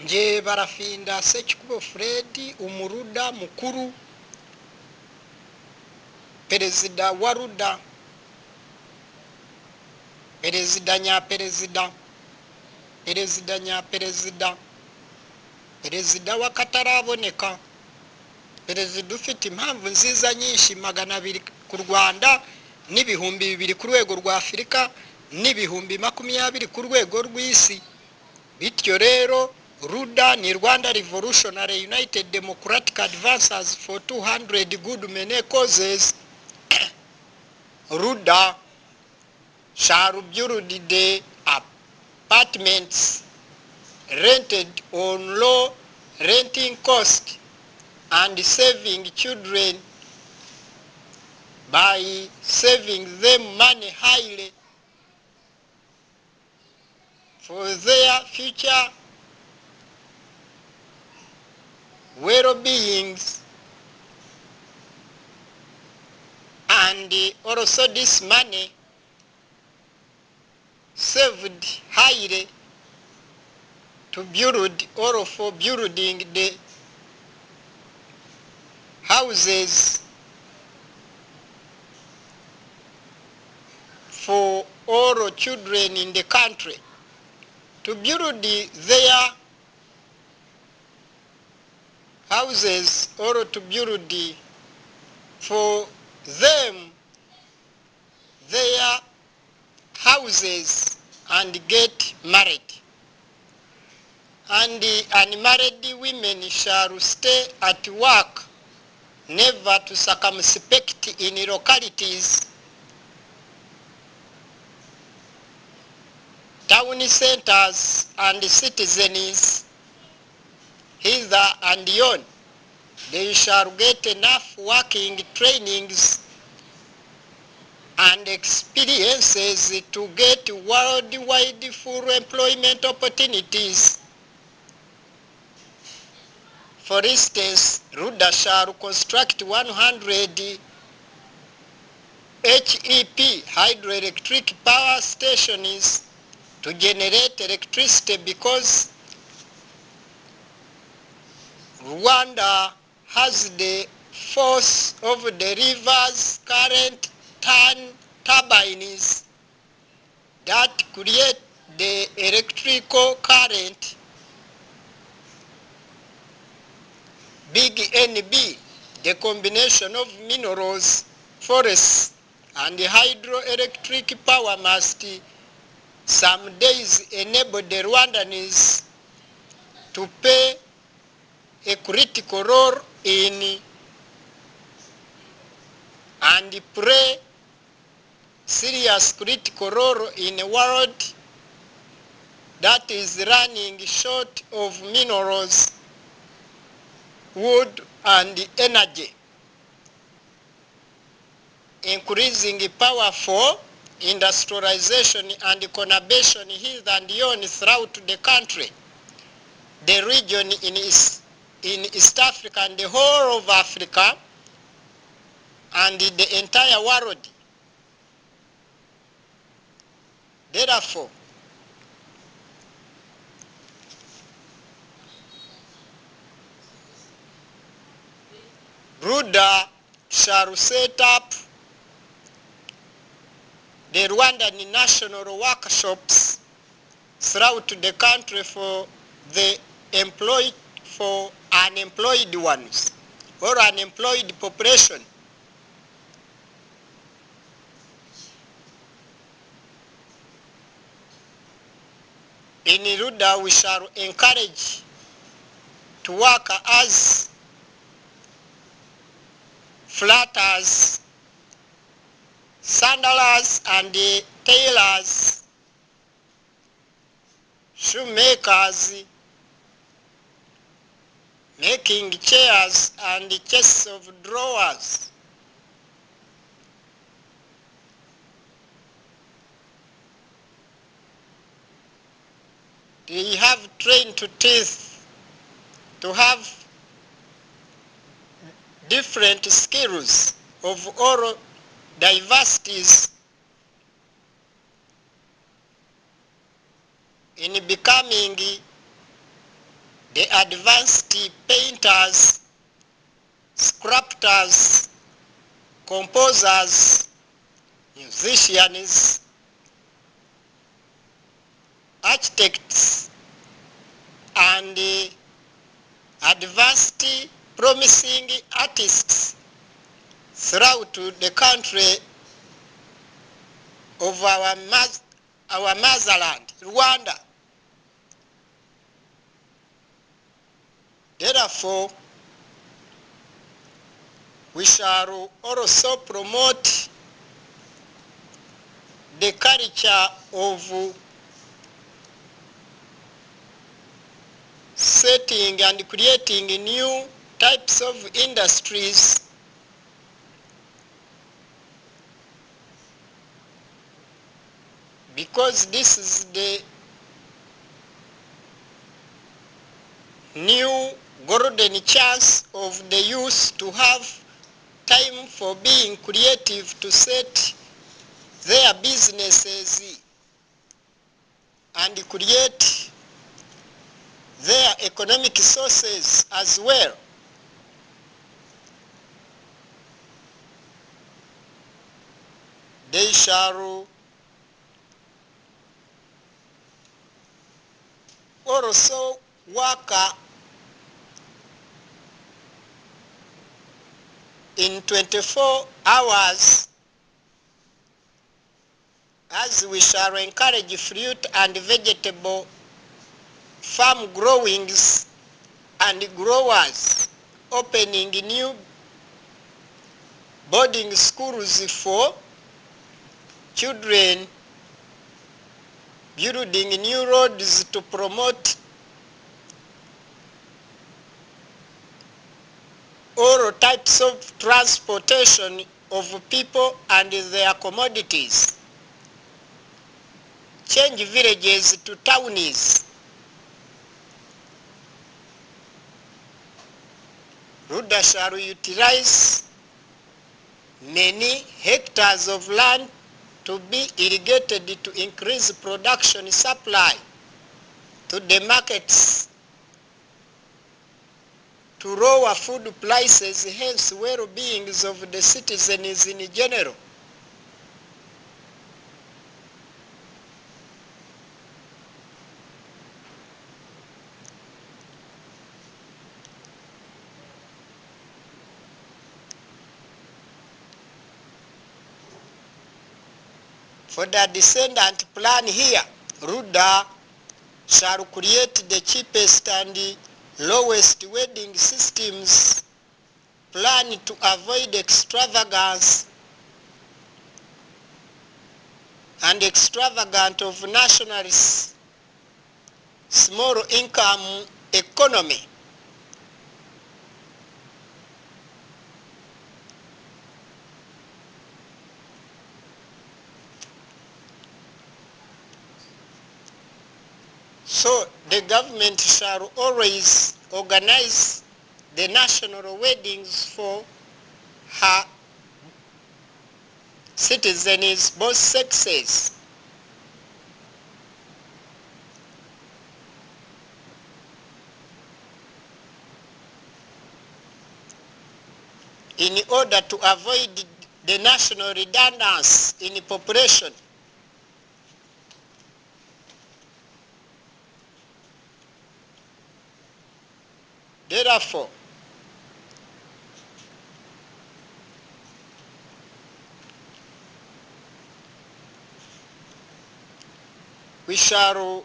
nje barafinda Sekikubo Fred umuruda mukuru perezida wa Ruda perezida nyaperezida perezida nyaperezida perezida wakataraboneka perezida ufite impamvu nziza nyinshi 200 ku Rwanda n'ibihumbi 2 ku rwego rwa Afurika n'ibihumbi 20 ku rwego rw'isi. Bityo rero Ruda ni Rwanda Revolutionary United Democratic Advances for 200 good many causes. Ruda shall build the apartments rented on low renting cost and saving children by saving them money highly for their future well-beings, and also this money saved highly to build or for building the houses for all children in the country, to build their houses or to build for them their houses and get married. And the unmarried women shall stay at work, never to circumspect in localities, town centers and citizens, hither and yon. They shall get enough working trainings and experiences to get worldwide full employment opportunities. For instance, Ruda shall construct 100 HEP hydroelectric power stations to generate electricity, because Rwanda has the force of the river's current turbines that create the electrical current. Big NB, the combination of minerals, forests, and hydroelectric power must some days enable the Rwandans to play a critical role in and play serious critical role in a world that is running short of minerals, wood and energy, increasing power for industrialization and conurbation here and yon throughout the country, the region in East Africa and the whole of Africa and the entire world. Therefore, Ruda shall set up the Rwandan national workshops throughout the country for the unemployed ones or unemployed population. In Ruda, we shall encourage to work as flatters, sandalers and tailors, shoemakers, making chairs and chests of drawers. They have trained to teeth, to have different skills of all diversities in becoming the advanced painters, sculptors, composers, musicians, architects, and advanced promising artists throughout the country of our motherland, Rwanda. Therefore, we shall also promote the culture of setting and creating new types of industries because this is the new golden chance of the youth to have time for being creative, to set their businesses and create their economic sources as well. They shall also work in 24 hours, as we shall encourage fruit and vegetable farm growings and growers, opening new boarding schools for children, building new roads to promote all types of transportation of people and their commodities, change villages to towns. Rwanda shall utilize many hectares of land to be irrigated to increase production supply to the markets, to lower food prices, hence well-being of the citizens in general. For the descendant plan here, Rwanda shall create the cheapest and lowest wedding systems, plan to avoid extravagance and extravagant of nationalists, small income economy. So the government shall always organize the national weddings for her citizens, both sexes. In order to avoid the national redundancy in population. Therefore, we shall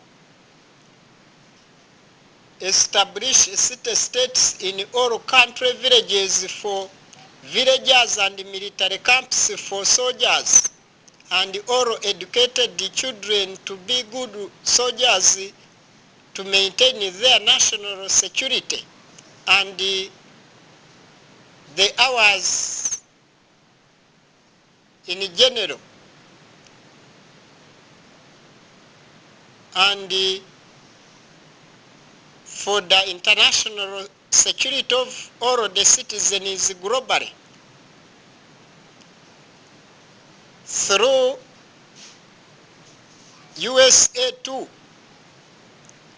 establish city-states in all country villages for villagers and military camps for soldiers, and all educated children to be good soldiers to maintain their national security. And the hours in general, and for the international security of all the citizens globally, through USA too,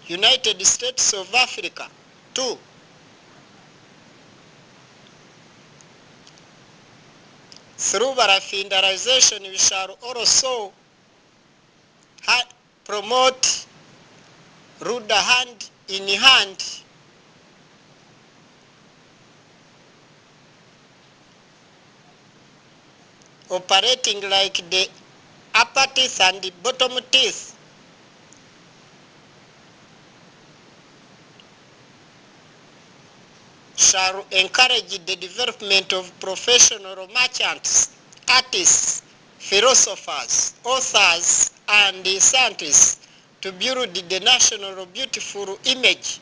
United States of Africa. 2. Through barafindarization, we shall also promote Rwanda hand in hand operating like the upper teeth and the bottom teeth. Shall encourage the development of professional merchants, artists, philosophers, authors, and scientists to build the national beautiful image,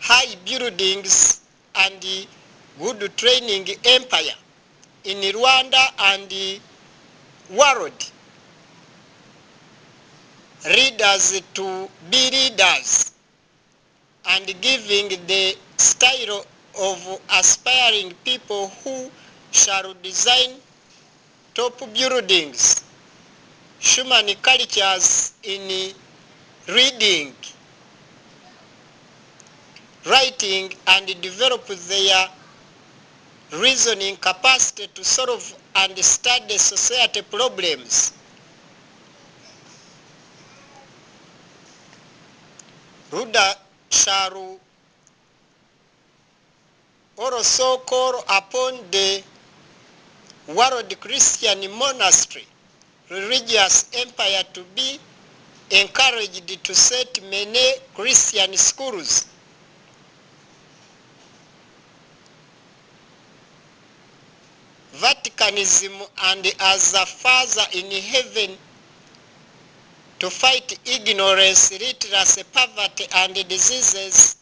high buildings, and good training empire in Rwanda and the world. Leaders to be leaders and giving the style of aspiring people who shall design top buildings, human cultures in reading, writing, and develop their reasoning capacity to solve and study society problems. Rwanda shall also call upon the world Christian monastery religious empire to be encouraged to set many Christian schools. Vaticanism and as a father in heaven to fight ignorance, literacy, poverty, and diseases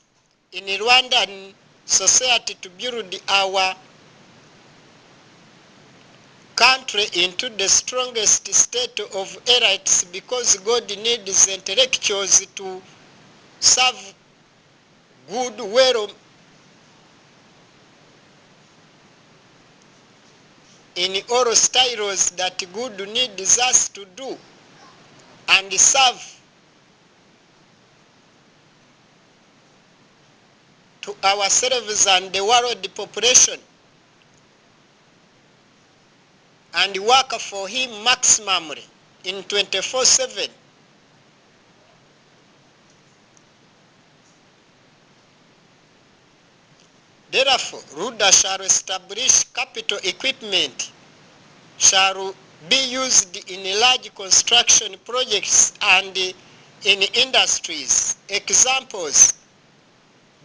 in Rwandan society to build our country into the strongest state of elites, because God needs intellectuals to serve good well in all styles that good needs us to do and serve to ourselves and the world population, and work for him maximally in 24/7. Therefore, Rwanda shall establish capital equipment, shall be used in large construction projects and in industries. Examples: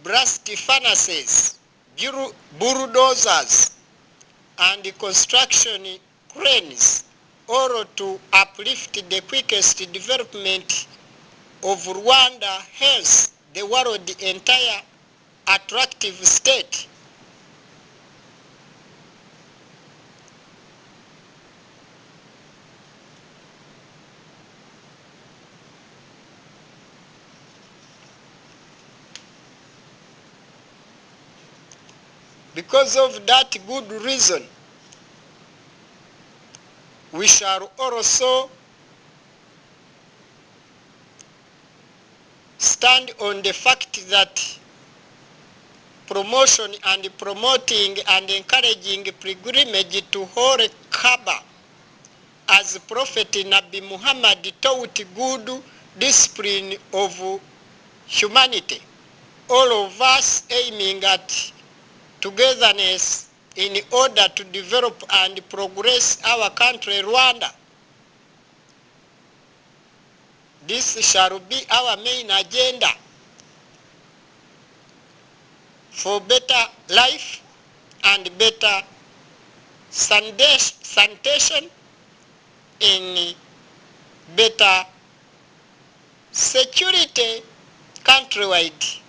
blast furnaces, bulldozers, and construction cranes, all to uplift the quickest development of Rwanda, hence the world entire attractive state. Because of that good reason, we shall also stand on the fact that promotion and promoting and encouraging pilgrimage to Holy Kaaba, as Prophet Nabi Muhammad taught good discipline of humanity, all of us aiming at togetherness in order to develop and progress our country, Rwanda. This shall be our main agenda for better life and better sanitation in better security countrywide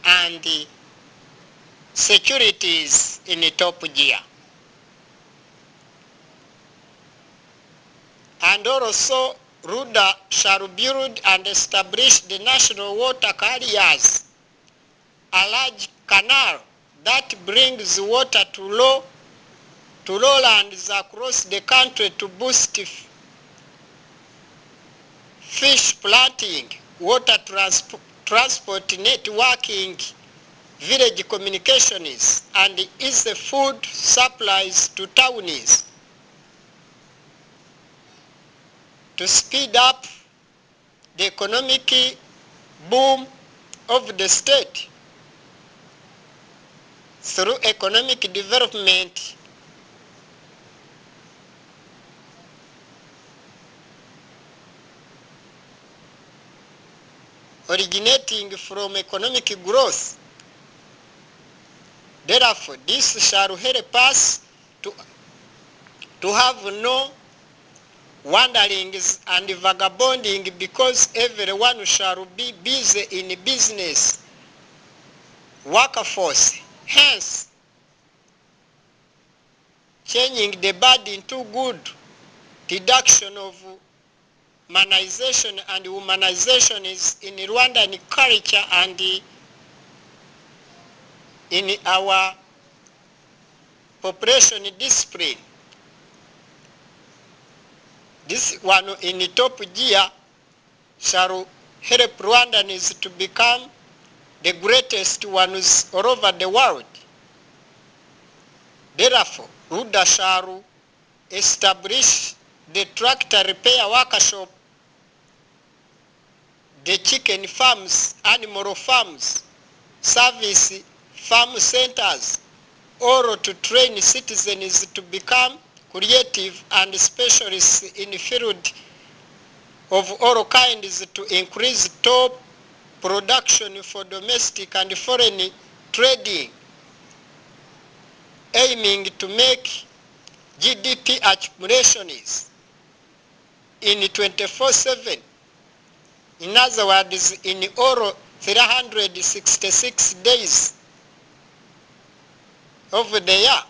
and securities in the top gear. And also, Rwanda shall build and establish the national water carriers, a large canal that brings water to lowlands across the country to boost fish planting, water transport networking, village communications, and easy food supplies to townies. To speed up the economic boom of the state through economic development, originating from economic growth. Therefore, this shall help us to have no wanderings and vagabonding, because everyone shall be busy in business, workforce. Hence, changing the bad into good, reduction of manization and humanization is in Rwandan culture and in our population discipline. This one in the top gear shall help Rwandans to become the greatest ones all over the world. Therefore, Rwanda shall establish the tractor repair workshop, the chicken farms, animal farms, service farm centers, or to train citizens to become creative and specialists in the field of all kinds, to increase top production for domestic and foreign trading, aiming to make GDP accumulations in 24/7. In other words, in all 366 days of the year.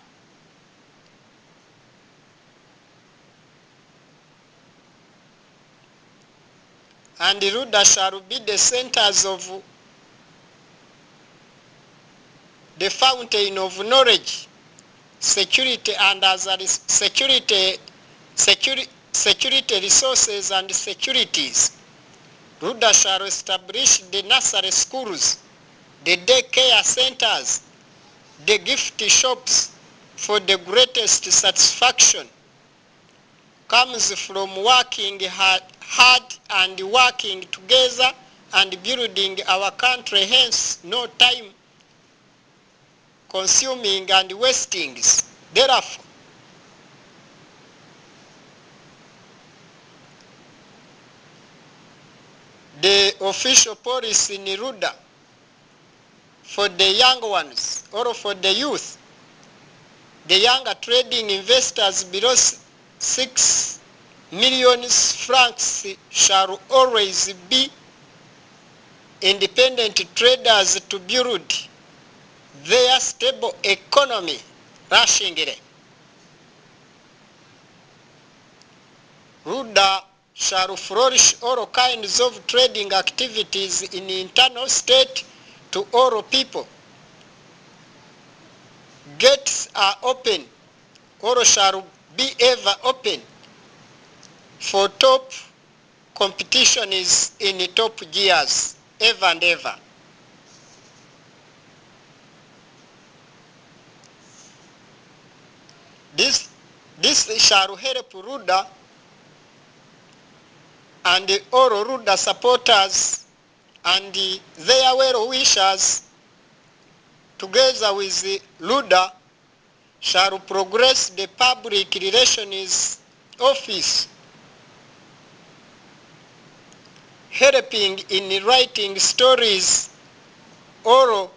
And Rwanda shall be the centers of the fountain of knowledge, security and other security resources and securities. Rwanda shall establish the nursery schools, the daycare centers, the gift shops. For the greatest satisfaction comes from working hard and working together and building our country, hence no time consuming and wastings. Therefore, the official policy in Rwanda for the young ones or for the youth, the younger trading investors below 6 million francs shall always be independent traders to build their stable economy rushingly. Rwanda shall flourish all kinds of trading activities in internal state to all people. Gates are open, or shall be ever open, for top competition is in the top gears, ever and ever. This shall help Rwanda and all Rwanda supporters and their well-wishers, together with Rwanda, shall progress the public relations office, helping in writing stories or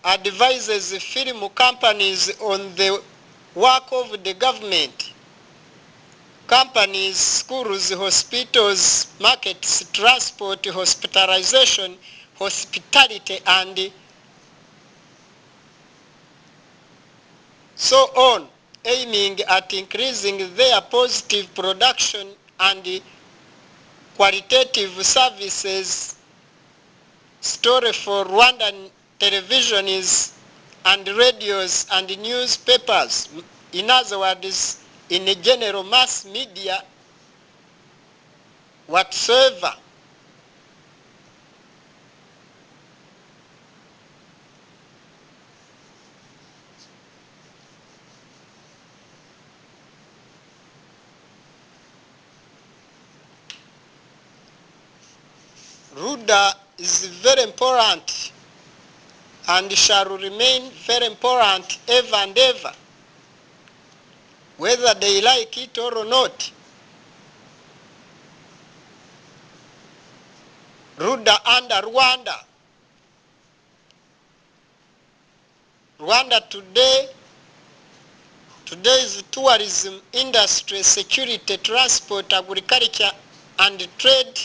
advises film companies on the work of the government, companies, schools, hospitals, markets, transport, hospitalization, hospitality, and so on, aiming at increasing their positive production and qualitative services. Story for Rwandan televisions and radios and newspapers, in other words, in a general mass media whatsoever. Rwanda is very important and shall remain very important ever and ever, whether they like it or not. Rwanda under Rwanda. Rwanda today's tourism industry, security, transport, agriculture, and trade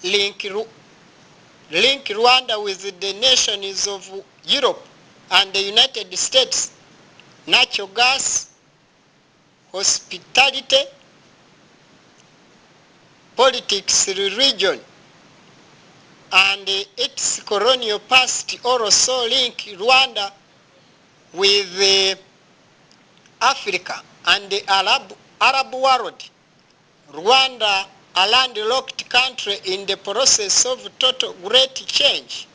link Rwanda with the nations of Europe and the United States. Natural gas, hospitality, politics, religion, and its colonial past also link Rwanda with Africa and the Arab world. Rwanda, a landlocked country in the process of total great change.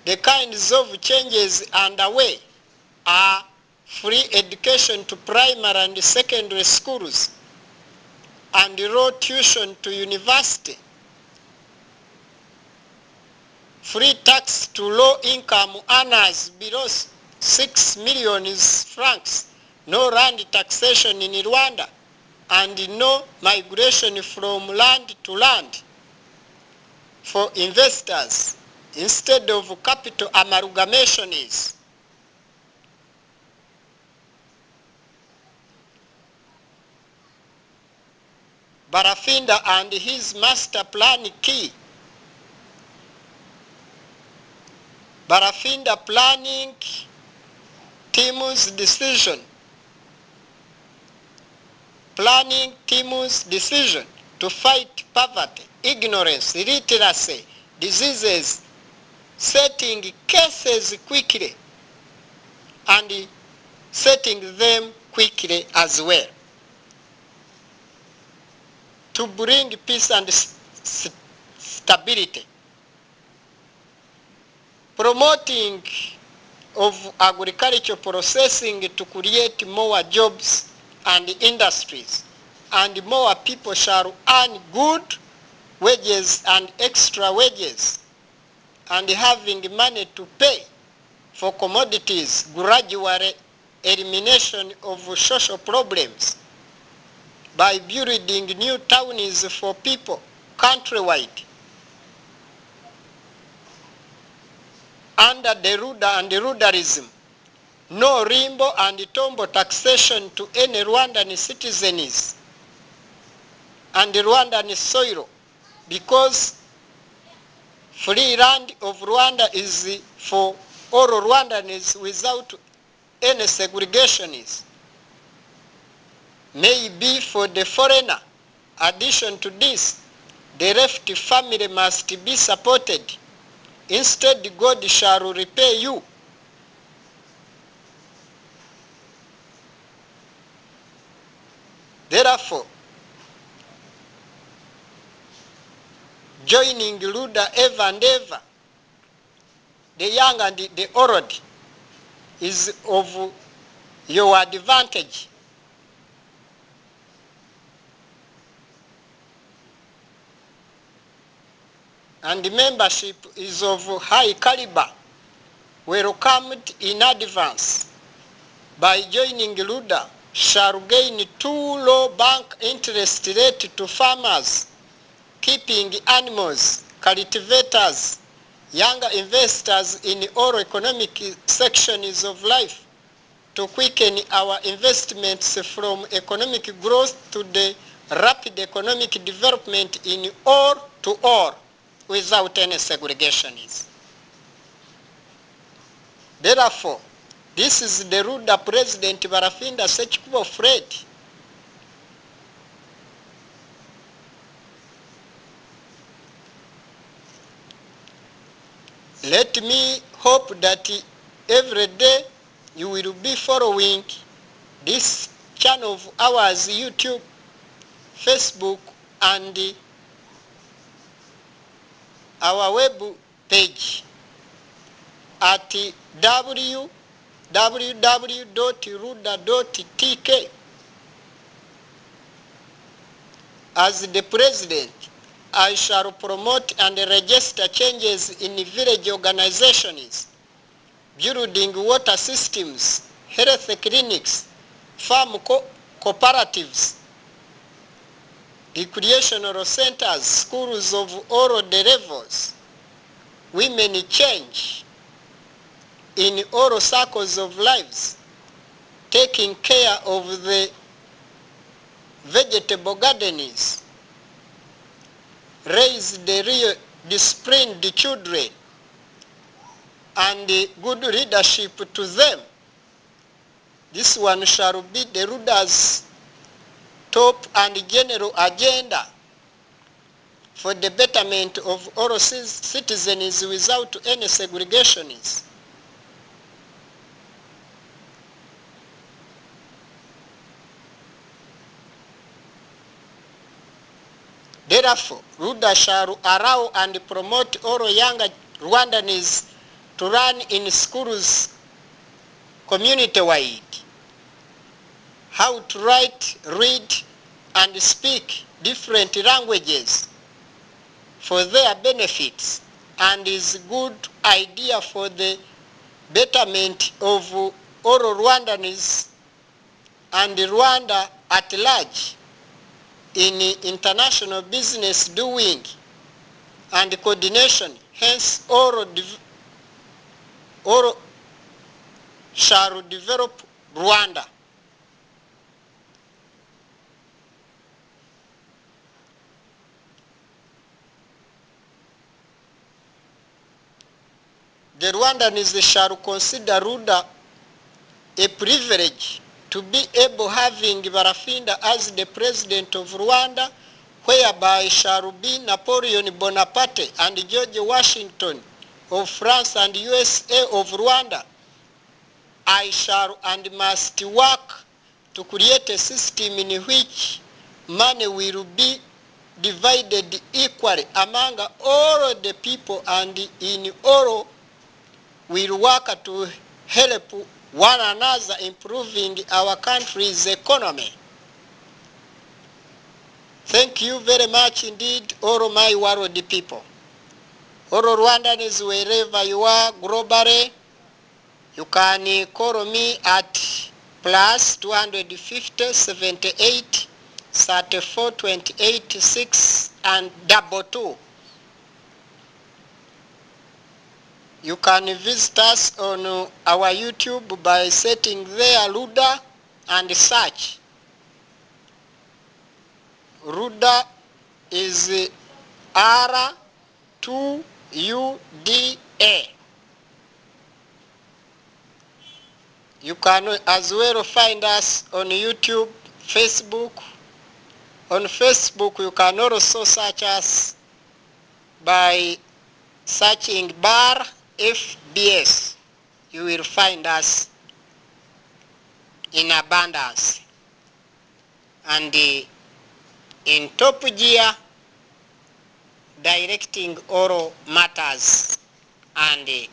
The kinds of changes underway are free education to primary and secondary schools, and low tuition to university, free tax to low-income earners below 6 million francs, no land taxation in Rwanda, and no migration from land to land for investors instead of capital amalgamations. Barafinda and his master plan key. Barafinda planning team's decision. Planning team's decision to fight poverty, ignorance, illiteracy, diseases, setting cases quickly and setting them quickly as well, to bring peace and stability. Promoting of agricultural processing to create more jobs and industries, and more people shall earn good wages and extra wages, and having money to pay for commodities, gradual elimination of social problems by building new towns for people countrywide. Under the Rwanda and Rwandaism, no rimbo and tombo taxation to any Rwandan citizens and Rwandan soil, because free land of Rwanda is for all Rwandans without any segregations. Maybe for the foreigner. Addition to this, the left family must be supported. Instead, God shall repay you. Therefore, joining Rwanda ever and ever, the young and the old, is of your advantage. And membership is of high caliber, welcomed in advance. By joining Rwanda, shall gain too low bank interest rate to farmers, keeping animals, cultivators, younger investors in all economic sections of life, to quicken our investments from economic growth to the rapid economic development in all to all, without any segregations. Therefore, this is the Rwanda President Barafinda Sekikubo Fred. Let me hope that every day you will be following this channel. channel of ours, YouTube, Facebook, and our web page at www.ruda.tk. As the President, I shall promote and register changes in village organizations, building water systems, health clinics, farm cooperatives, recreational centers, schools of all the levels, women change in all circles of lives, taking care of the vegetable gardens, raise the real disciplined children, and good leadership to them. This one shall be the Ruda's top and general agenda for the betterment of all citizens without any segregations. Therefore, Ruda shall allow and promote all young Rwandans to learn in schools community-wide how to write, read, and speak different languages for their benefits, and is a good idea for the betterment of all Rwandans and Rwanda at large in international business doing and coordination. Hence, all shall develop Rwanda. The Rwandans shall consider Ruda a privilege to be able having Barafinda as the President of Rwanda, whereby shall be Napoleon Bonaparte and George Washington of France and USA of Rwanda. I shall and must work to create a system in which money will be divided equally among all the people, and in all will work to help one another, improving our country's economy. Thank you very much indeed, all my world people. All Rwandans, wherever you are globally, you can call me at +250 78 34 28 6 and 22. You can visit us on our YouTube by setting there Ruda and search. Ruda is R2UDA. You can as well find us on YouTube, Facebook. On Facebook, you can also search us by searching BARFBS. You will find us in abundance. And in top gear, directing all matters and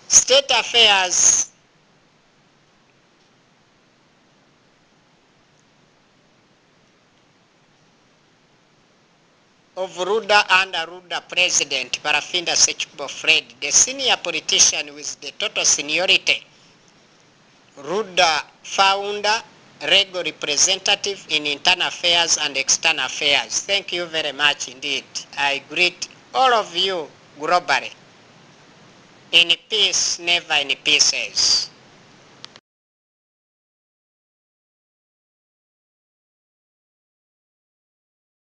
state affairs of Ruda and Ruda President Barafinda Sechibo Fred, the senior politician with the total seniority, Ruda founder, legal representative in internal affairs and external affairs. Thank you very much indeed. I greet all of you globally. In peace, never in pieces.